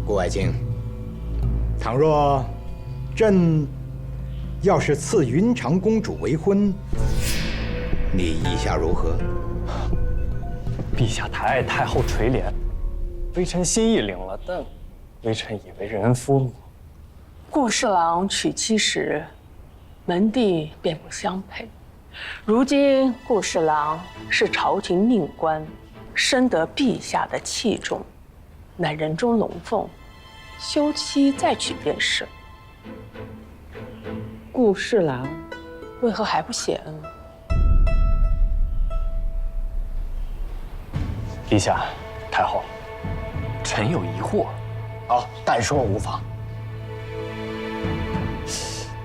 顾爱卿，倘若朕要是赐云长公主为婚，你意下如何？陛下抬爱太后垂怜，微臣心意领了，但微臣已为人夫。顾侍郎娶妻时，门第便不相配。如今顾侍郎是朝廷命官，深得陛下的器重，乃人中龙凤，休妻再娶便是。顾侍郎为何还不谢恩？陛下，太后，臣有疑惑。好，但说无妨。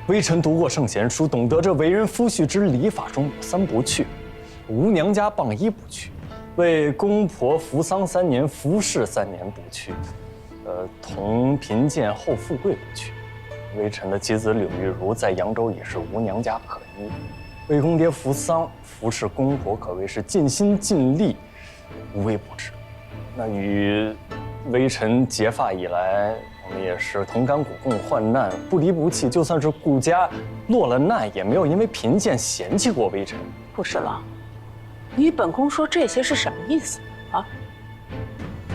微臣读过圣贤书，懂得这为人夫婿之礼法中有3不去：无娘家傍衣不去，为公婆服丧3年，服侍3年不去，同贫贱后富贵不去。微臣的妻子柳玉茹在扬州也是无娘家可依，为公爹服丧，服侍公婆可谓是尽心尽力，无微不至。那与微臣结发以来，我们也是同甘苦共患难，不离不弃。就算是顾家落了难，也没有因为贫贱嫌弃过微臣。顾侍郎，你与本宫说这些是什么意思啊？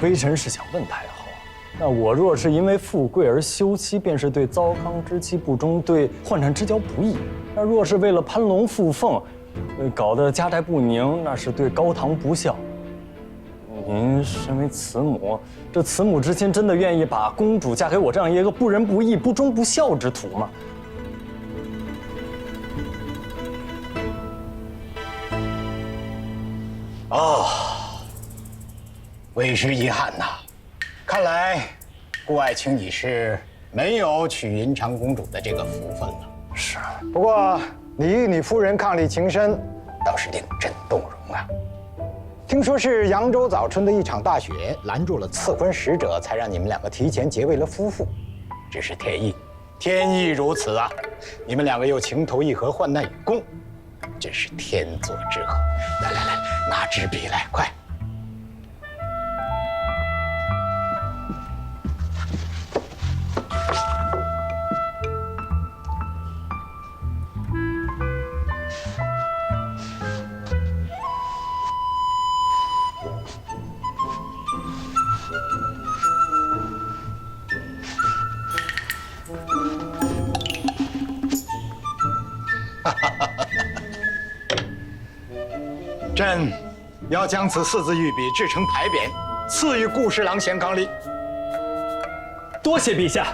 微臣是想问太后，那我若是因为富贵而休妻，便是对糟糠之妻不忠，对患难之交不义；那若是为了攀龙附凤，搞得家宅不宁，那是对高堂不孝。您身为慈母，这慈母之心真的愿意把公主嫁给我这样一个不仁不义、不忠不孝之徒吗？哦，为时遗憾呐。看来顾爱卿你是没有娶云长公主的这个福分了。是。不过你与你夫人伉俪情深，倒是令朕动容啊。听说是扬州早春的一场大雪拦住了赐婚使者，才让你们2个提前结为了夫妇。只是天意，天意如此啊！你们2个又情投意合，患难与共，真是天作之合。来来来，拿支笔来，快！朕要将此4字御笔制成牌匾，赐予顾侍郎贤伉俪。多谢陛下。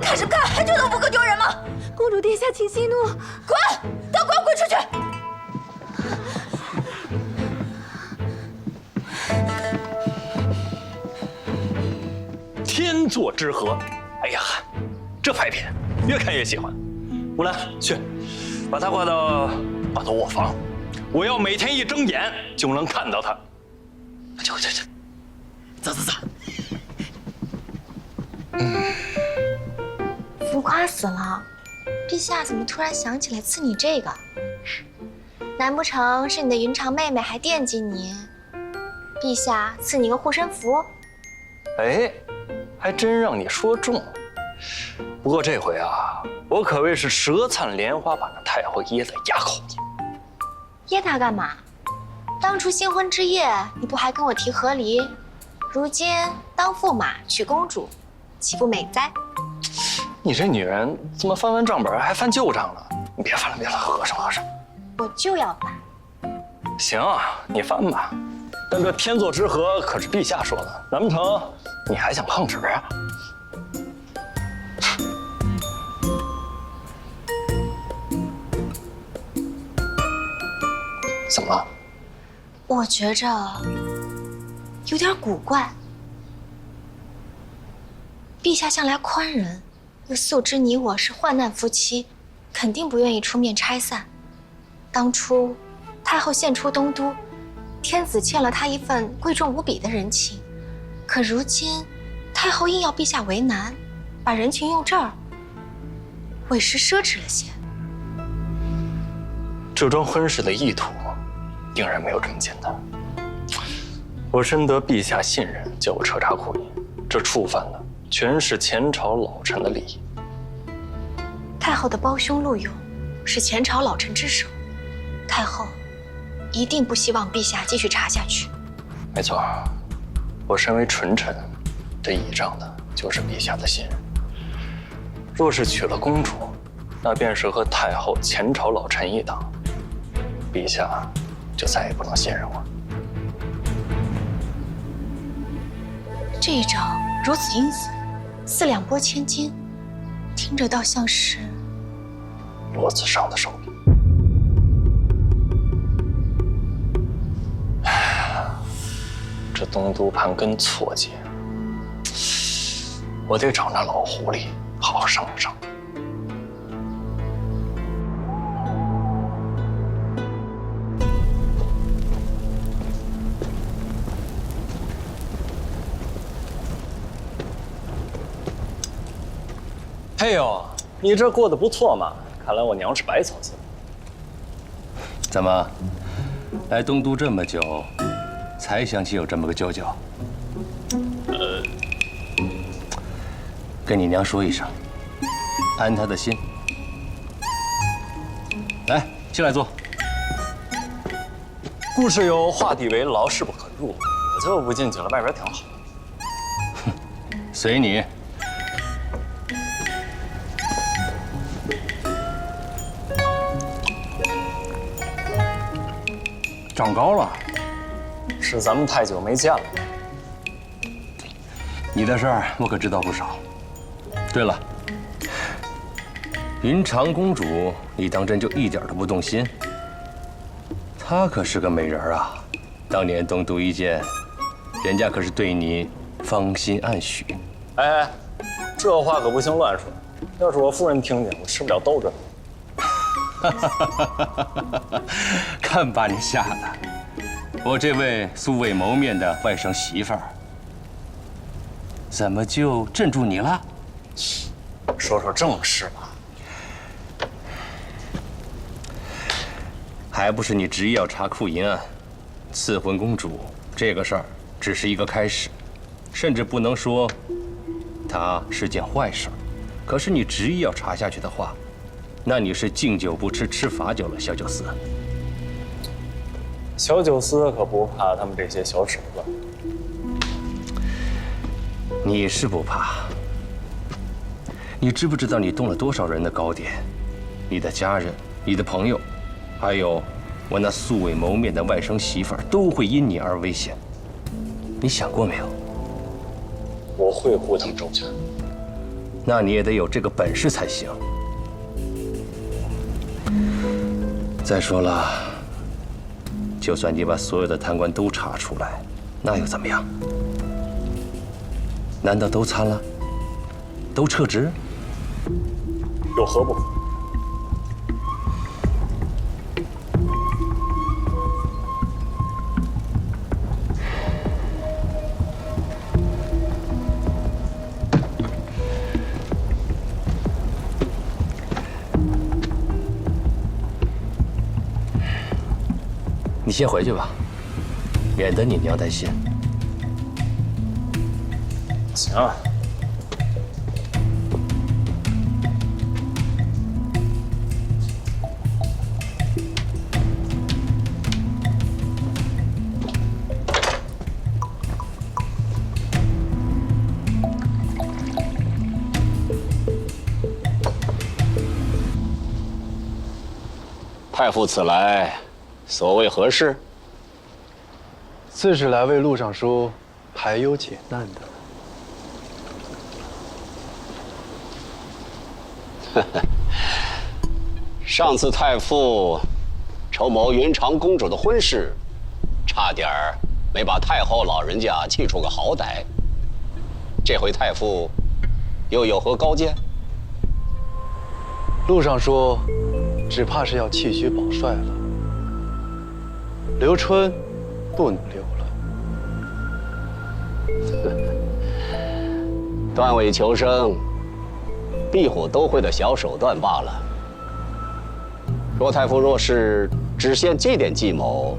看什么看？还觉得我不够丢人吗？公主殿下，请息怒！滚！都给我滚出去！天作之合。哎呀，这牌匾越看越喜欢。吴兰，去，把它挂到卧房，我要每天一睁眼就能看到它。去，走。浮夸死了！陛下怎么突然想起来赐你这个？难不成是你的云长妹妹还惦记你？陛下赐你个护身符。哎，还真让你说中了。不过这回啊，我可谓是舌灿莲花，把那太后噎在哑口里。噎她干嘛？当初新婚之夜，你不还跟我提和离？如今当驸马娶公主，岂不美哉？你这女人怎么翻账本还翻旧账呢？你别翻了，合上。我就要翻。行啊，你翻吧。但这天作之合可是陛下说的，难不成你还想抗旨啊？怎么了？我觉着有点古怪。陛下向来宽仁，又素知你我是患难夫妻，肯定不愿意出面拆散。当初太后献出东都，天子欠了他一份贵重无比的人情，可如今太后硬要陛下为难，把人情用这儿，委实奢侈了些。这桩婚事的意图，定然没有这么简单。我深得陛下信任，叫我彻查库银，这触犯的全是前朝老臣的利益。太后的胞兄陆勇是前朝老臣之首，太后一定不希望陛下继续查下去。没错，我身为纯臣，这倚仗的就是陛下的信任。若是娶了公主，那便是和太后前朝老臣一党，陛下就再也不能信任我。这一招如此阴森，似两拨千斤，听着倒像是罗子尚的手笔。这东都盘根错节，我得找那老狐狸好好商量商量。嘿呦，你这过得不错嘛！看来我娘是白操心了。怎么，来东都这么久，才想起有这么个舅舅？跟你娘说一声，安她的心。来，进来坐。故事有画地为牢，势不可入，我就不进去了，外边挺好。随你。长高了，是咱们太久没见了。你的事儿我可知道不少。对了，云长公主，你当真就一点都不动心？她可是个美人啊！当年东都一见，人家可是对你芳心暗许。哎，这话可不行乱说，要是我夫人听见，我吃不了兜着。看把你吓的！我这位素未谋面的外甥媳妇儿，怎么就镇住你了？说说正事吧。还不是你执意要查库银案，赐婚公主这个事儿只是一个开始，甚至不能说它是件坏事。可是你执意要查下去的话，那你是敬酒不吃吃罚酒了，小九思。小九思可不怕他们这些小手子。你是不怕。你知不知道你动了多少人的糕点？你的家人、你的朋友，还有我那素未谋面的外甥媳妇儿，都会因你而危险。你想过没有？我会护他们周全。那你也得有这个本事才行。再说了，就算你把所有的贪官都查出来，那又怎么样？难道都参了？都撤职？有何不可？你先回去吧，免得你娘担心。行。太傅此来，所谓何事？自是来为陆尚书排忧解难的。上次太傅筹谋云长公主的婚事，差点儿没把太后老人家气出个好歹。这回太傅又有何高见？陆尚书只怕是要弃虚保帅了。刘春不能留了。断尾求生，壁虎都会的小手段罢了。若太傅若是只限这点计谋，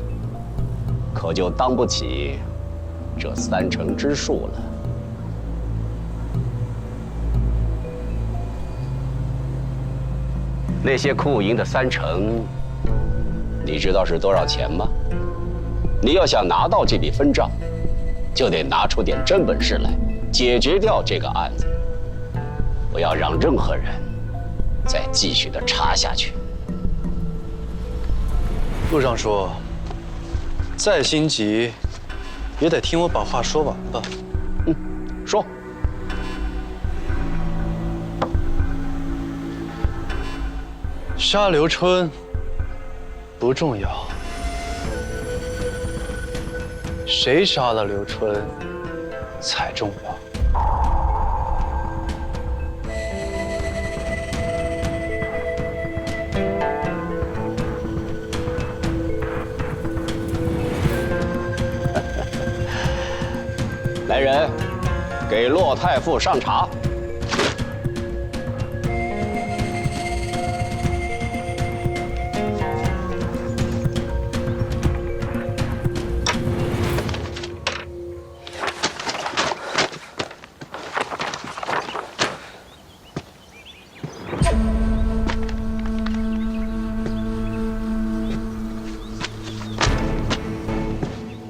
可就当不起这3成之数了。那些库银的3成，你知道是多少钱吗？你要想拿到这笔分账，就得拿出点真本事来，解决掉这个案子，不要让任何人再继续的查下去。陆尚书，再心急，也得听我把话说完吧。说。杀刘春不重要，谁杀了刘春才重要。来人，给骆太傅上茶。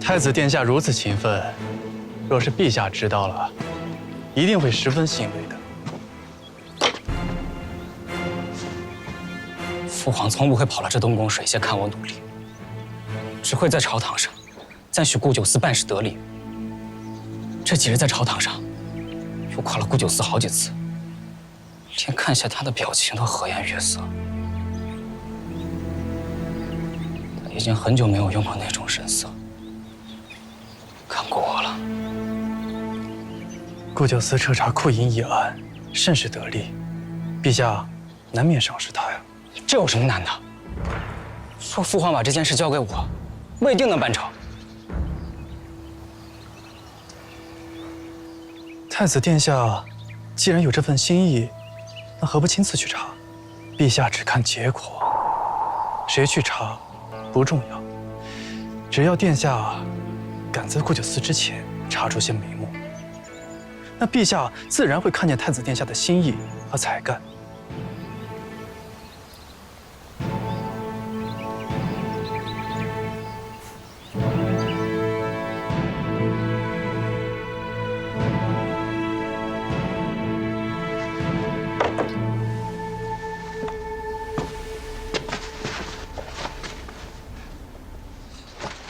太子殿下如此勤奋，若是陛下知道了，一定会十分欣慰的。父皇从不会跑到这东宫水榭看我努力，只会在朝堂上赞许顾九思办事得力。这几日在朝堂上，又夸了顾九思好几次，连看下他的表情都和颜悦色。他已经很久没有用过那种神色看过我了。顾九思彻查库银一案，甚是得力，陛下难免赏识他呀。这有什么难的？说父皇把这件事交给我，我一定能办成。太子殿下既然有这份心意，那何不亲自去查？陛下只看结果，谁去查不重要，只要殿下赶在顾九思之前查出些眉目，那陛下自然会看见太子殿下的心意和才干。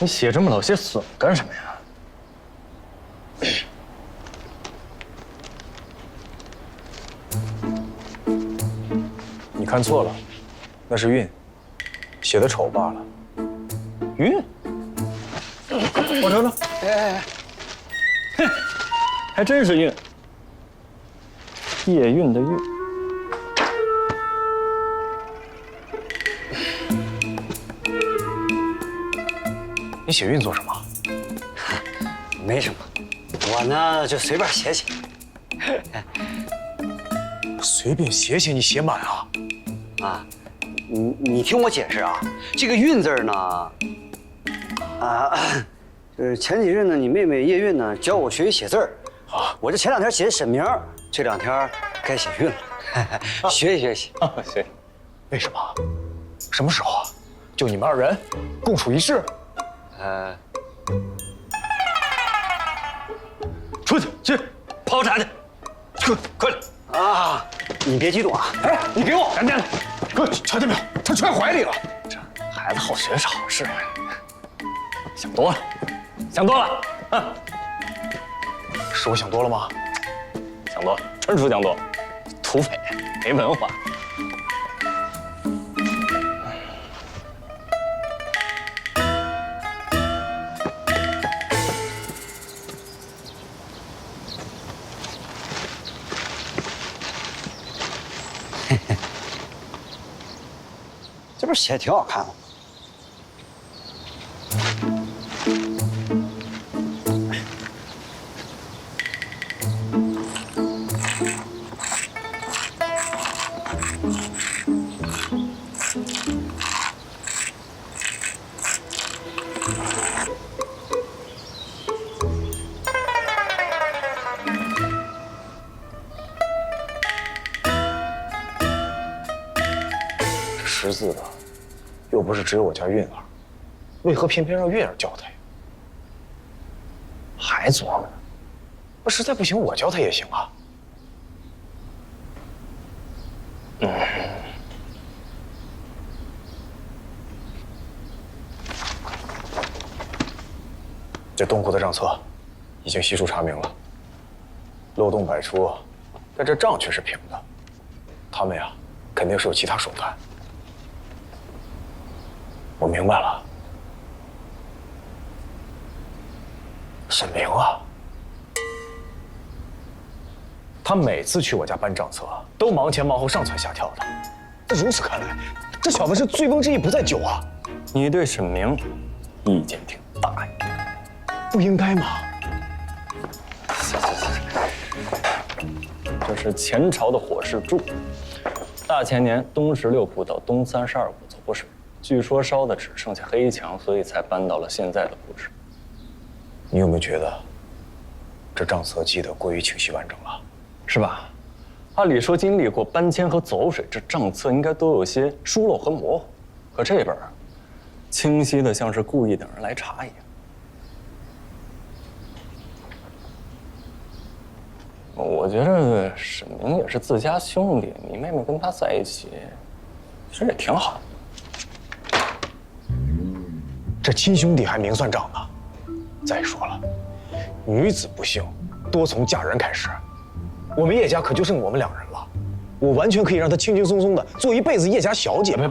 你写这么老些损干什么呀？你看错了，那是韵，写的丑罢了。韵，我瞅瞅，嘿，还真是韵，夜韵的韵。你写韵做什么？没什么，我呢就随便写写。随便写写，你写满啊？啊，你听我解释啊，这个韵字呢，前几日呢，你妹妹叶韵呢教我学习写字儿，我这前2天写的沈明，这2天该写韵了，学习学习。行。为什么？什么时候啊？就你们2人共处一室？出去泡茶去，快点！啊，你别激动啊！哎，你给我，赶紧，给我瞧见没有？他揣怀里了。这孩子好学是好事，想多了，想多了啊！是我想多了吗？想多了，纯属想多了，土匪没文化。这不是写的挺好看吗？识字的，又不是只有我家韵儿，为何偏偏让韵儿教他呀？还琢磨呢？那实在不行，我教他也行啊。这东湖的账册已经悉数查明了，漏洞百出，但这账却是平的。他们呀，肯定是有其他手段。我明白了，沈明啊，他每次去我家搬账册，都忙前忙后、上蹿下跳的。那如此看来，这小子是醉翁之意不在酒啊！你对沈明意见挺大呀，不应该吗？这是前朝的火氏柱，大前年东16铺到东32铺走过水，据说烧的只剩下黑墙，所以才搬到了现在的布置。你有没有觉得，这账册记得过于清晰完整了，是吧？按理说经历过搬迁和走水，这账册应该都有些疏漏和模糊，可这本清晰的像是故意等人来查一样。我觉着沈明也是自家兄弟，你妹妹跟他在一起，其实也挺好。这亲兄弟还明算账呢。再说了，女子不幸，多从嫁人开始。我们叶家可就剩我们2人了，我完全可以让她轻轻松松的做一辈子叶家小姐。别，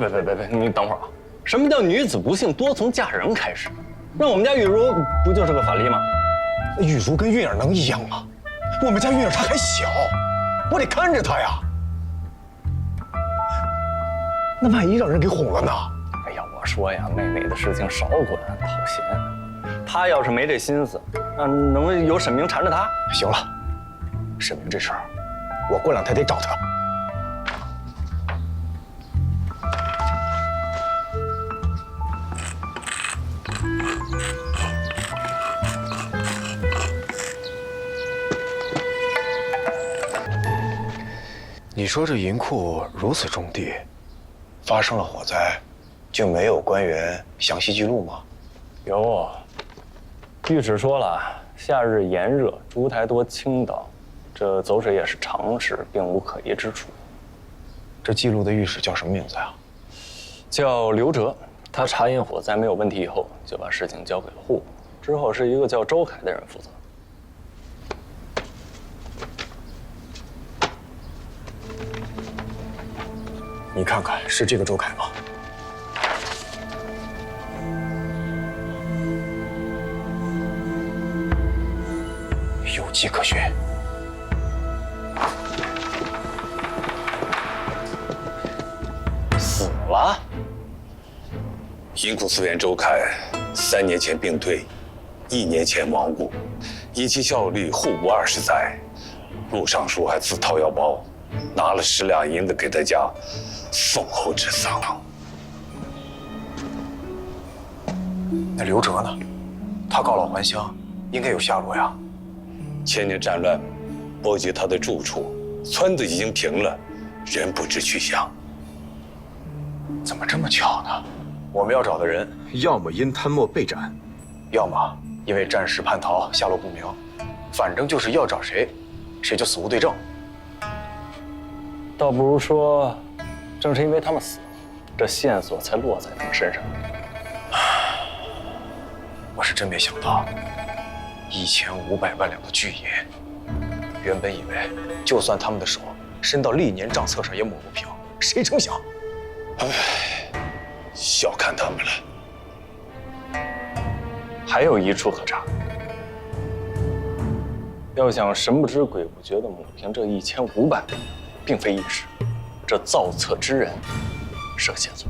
你等会儿啊！什么叫女子不幸多从嫁人开始？那我们家雨茹不就是个反例吗？雨茹跟韵儿能一样吗？我们家韵儿她还小，我得看着她呀。那万一让人给哄了呢？哎呀，我说呀，妹妹的事情少管，讨嫌。她要是没这心思，那能有沈明缠着她？行了，沈明这事儿，我过2天得找他。你说这银库如此重地，发生了火灾，就没有官员详细记录吗？有，御史说了，夏日炎热，烛台多倾倒，这走水也是常事，并无可疑之处。这记录的御史叫什么名字呀？叫刘哲，他查验火灾没有问题以后，就把事情交给了户部，之后是一个叫周凯的人负责。你看看，是这个周凯吗？有迹可循。死了。银库司员周凯3年前病退，1年前亡故，以其效力户部20载，陆尚书还自掏腰包拿了10两银子给他家送后治丧。那刘哲呢？他告老还乡，应该有下落呀。前年战乱波及他的住处，村子已经平了，人不知去向。怎么这么巧呢？我们要找的人，要么因贪墨被斩，要么因为战时叛逃下落不明，反正就是要找谁，谁就死无对证。倒不如说，正是因为他们死了，这线索才落在他们身上。我是真没想到，1500万两的巨银，原本以为就算他们的手伸到历年账册上也抹不平，谁成想，小看他们了。还有一处可查，要想神不知鬼不觉地抹平这1500万，并非易事。这造册之人是个线索。